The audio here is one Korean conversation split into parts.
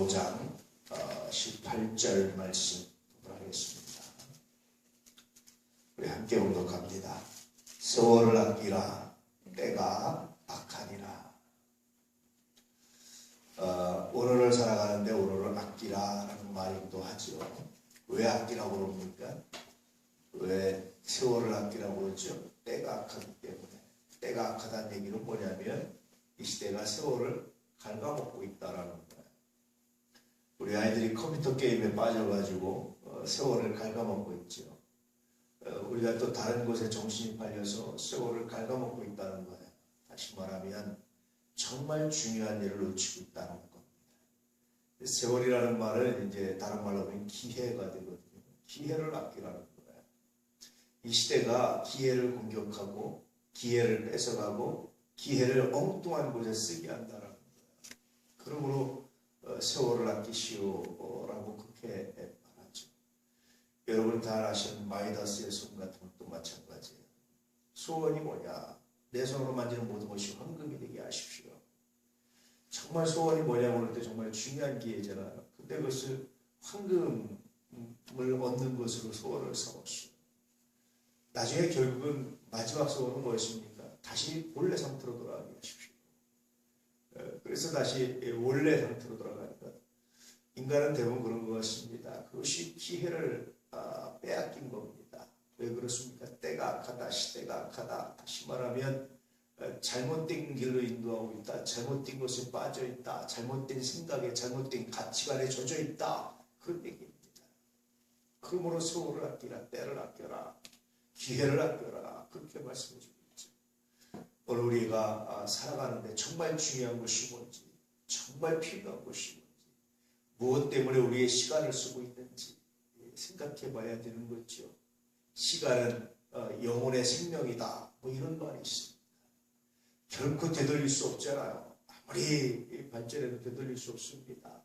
5장 18절 말씀 보도록 하겠습니다. 우리 함께 봉독합니다. 세월을 아끼라 때가 악하니라. 오늘을 살아가는데 오늘을 아끼라라는 말이기도 하죠. 왜 아끼라고 그럽니까? 왜 세월을 아끼라고 그러죠? 때가 악하기 때문에. 때가 악하다는 얘기는 뭐냐면 이 시대가 세월을 갉아먹고 있다라는 거예요. 우리 아이들이 컴퓨터 게임에 빠져가지고 세월을 갉아먹고 있죠. 우리가 또 다른 곳에 정신이 팔려서 세월을 갉아먹고 있다는 거예요. 다시 말하면 정말 중요한 일을 놓치고 있다는 겁니다. 세월이라는 말은 이제 다른 말로 하면 기회가 되거든요. 기회를 아끼라는 거예요. 이 시대가 기회를 공격하고 기회를 뺏어가고 기회를 엉뚱한 곳에 쓰게 한다는 거예요. 그러므로 세월을 아끼시오라고 그렇게 말하죠. 여러분 다 아시는 마이다스의 소원 같은 것도 마찬가지예요. 소원이 뭐냐? 내 손으로 만지는 모든 것이 황금이 되게 하십시오. 정말 소원이 뭐냐고 그럴 때 정말 중요한 기회잖아요. 근데 그것을 황금을 얻는 것으로 소원을 삼았어요. 나중에 결국은 마지막 소원은 무엇입니까? 다시 본래 상태로 돌아가게 하십시오. 그래서 다시 원래 상태로 돌아가니까 인간은 대부분 그런 것 같습니다. 그것이 기회를 빼앗긴 겁니다. 왜 그렇습니까? 때가 악하다, 시대가 악하다. 다시 말하면 잘못된 길로 인도하고 있다. 잘못된 것에 빠져 있다. 잘못된 생각에 잘못된 가치관에 젖어 있다. 그런 얘기입니다. 그러므로 세월을 아끼라, 때를 아껴라, 기회를 아껴라. 그렇게 말씀해 주고 있죠. 오늘 우리가 살아가는데 정말 중요한 것이 뭔지, 정말 필요한 것이 뭔지, 무엇 때문에 우리의 시간을 쓰고 있는지 생각해 봐야 되는 거죠. 시간은 영혼의 생명이다. 뭐 이런 말이 있습니다. 결코 되돌릴 수 없잖아요. 아무리 발전해도 되돌릴 수 없습니다.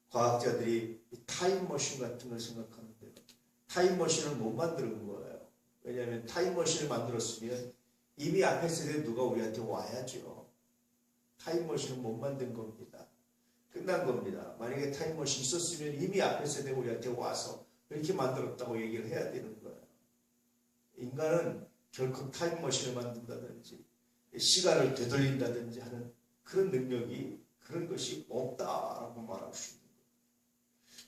과학자들이 타임머신 같은 걸 생각하는데 타임머신을 못 만드는 거예요. 왜냐하면 타임머신을 만들었으면 이미 앞에 세대에 누가 우리한테 와야죠. 타임머신은 못 만든 겁니다. 끝난 겁니다. 만약에 타임머신이 있었으면 이미 앞에 세대에 우리한테 와서 이렇게 만들었다고 얘기를 해야 되는 거예요. 인간은 결코 타임머신을 만든다든지 시간을 되돌린다든지 하는 그런 능력이, 그런 것이 없다라고 말할 수 있는 거예요.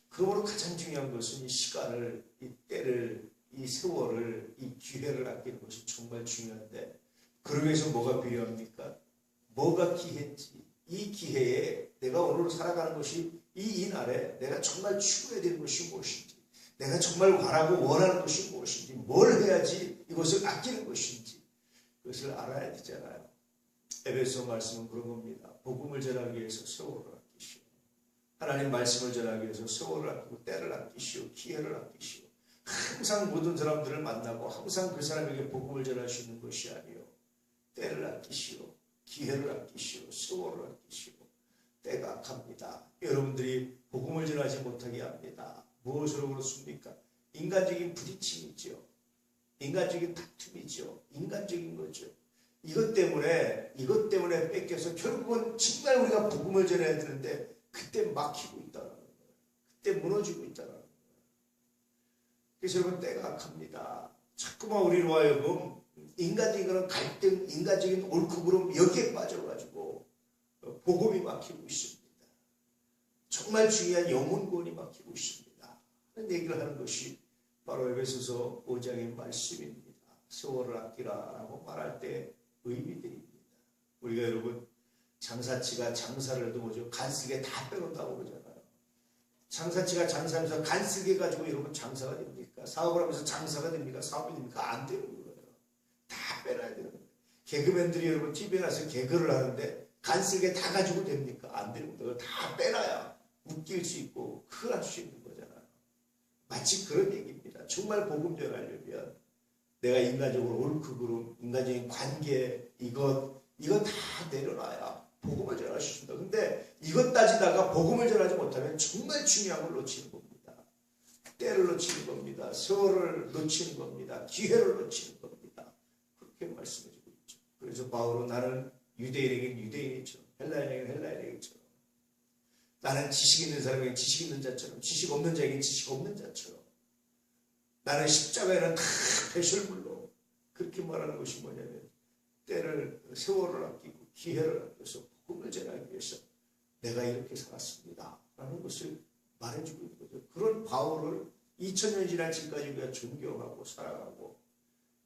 그러므로 가장 중요한 것은 이 시간을, 이 때를, 이 세월을, 이 기회를 아끼는 것이 정말 중요한데, 그러기 위해서 뭐가 필요합니까? 뭐가 기회인지, 이 기회에 내가 오늘 살아가는 것이 이 날에 내가 정말 추구해야 되는 것이 무엇인지, 내가 정말 바라고 원하는 것이 무엇인지, 뭘 해야지 이것을 아끼는 것인지 그것을 알아야 되잖아요. 에베소 말씀은 그런 겁니다. 복음을 전하기 위해서 세월을 아끼시오. 하나님 말씀을 전하기 위해서 세월을 아끼고 때를 아끼시오. 기회를 아끼시오. 항상 모든 사람들을 만나고 항상 그 사람에게 복음을 전할 수 있는 것이 아니요. 때를 아끼시오. 기회를 아끼시오. 세월을 아끼시오. 때가 악합니다. 여러분들이 복음을 전하지 못하게 합니다. 무엇으로 그렇습니까? 인간적인 부딪힘이죠. 인간적인 다툼이죠. 인간적인 거죠. 이것 때문에 뺏겨서 결국은 정말 우리가 복음을 전해야 되는데 그때 막히고 있다는 거예요. 그때 무너지고 있다는 거예요. 그래서 여러분 때가 악합니다. 자꾸만 우리로 하여금 인간적인 그런 갈등, 인간적인 옳고 그름 여기에 빠져가지고 복음이 막히고 있습니다. 정말 중요한 영혼구원이 막히고 있습니다. 그런 얘기를 하는 것이 바로 에베소서 5장의 말씀입니다. 세월을 아끼라라고 말할 때 의미들입니다. 우리가 여러분 장사치가 장사를 해도 뭐죠? 간쓸게 다 빼놓는다고 그러잖아요. 장사치가 장사하면서 간쓸게 가지고 여러분 장사가 됩니까? 사업을 하면서 장사가 됩니까? 사업이 됩니까? 안 되는 거예요. 다 빼놔야 되는 거예요. 개그맨들이 여러분 TV에 나서 개그를 하는데 간쓸게 다 가지고 됩니까? 안 되는 거예요. 다 빼놔야 웃길 수 있고 그걸 할 수 있는 거잖아요. 마치 그런 얘기입니다. 정말 복음 전하려면 내가 인간적으로 옳고 그름, 인간적인 관계, 이것 다 내려놔야 복음을 전할 수 있습니다. 근데 이것 따지다가 복음을 전하지 못하면 정말 중요한 걸 놓치는 겁니다. 때를 놓치는 겁니다. 세월을 놓치는 겁니다. 기회를 놓치는 겁니다. 그렇게 말씀해주고 있죠. 그래서 바울은 나는 유대인에게는 유대인이처럼, 헬라인에게는 헬라인에게처럼 나는 지식 있는 사람에게 지식 있는 자처럼, 지식 없는 자에게 지식 없는 자처럼, 나는 십자가에는 다 배설물로, 그렇게 말하는 것이 뭐냐면 때를, 세월을 아끼고 기회를 아껴서 복음을 전하기 위해서 내가 이렇게 살았습니다 라는 것을 말해주고 있는 거죠. 그런 바울을 2000년 지난 지금까지 우리가 존경하고 사랑하고,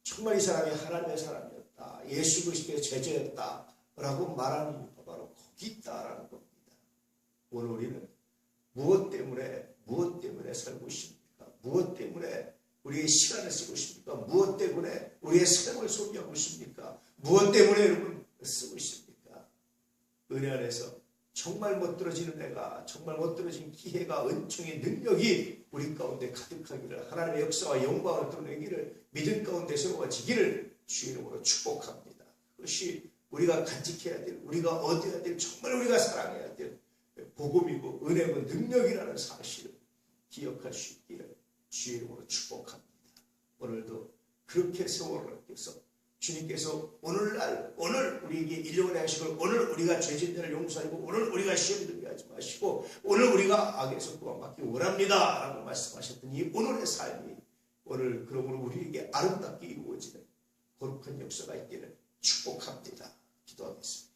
정말 이 사람이 하나님의 사람이었다, 예수 그리스도의 제자였다 라고 말하는 이유가 바로 거기 있다라는 겁니다. 오늘 우리는 무엇 때문에 살고 있습니까? 무엇 때문에 우리의 시간을 쓰고 있습니까? 무엇 때문에 우리의 삶을 소비하고 있습니까? 무엇 때문에 여러분 쓰고 있습니까? 은혜 안에서 정말 못 들어지는 애가, 정말 못 들어진 기회가, 은총의 능력이 우리 가운데 가득하기를, 하나님의 역사와 영광을 드러내기를, 믿음 가운데 세워지기를 주의 이름으로 축복합니다. 그것이 우리가 간직해야 될, 우리가 얻어야 될, 정말 우리가 사랑해야 될 복음이고 은혜고 능력이라는 사실을 기억할 수 있기를 주의 이름으로 축복합니다. 오늘도 그렇게 세월을 아껴서 주님께서 오늘 우리에게 일용을 하시고, 오늘 우리가 죄진들을 용서하고, 오늘 우리가 시험에 들게 하지 마시고, 오늘 우리가 악에서 구원받기 원합니다 라고 말씀하셨던 이 오늘의 삶이 오늘 그러므로 우리에게 아름답게 이루어지는 거룩한 역사가 있기를 축복합니다. 기도하겠습니다.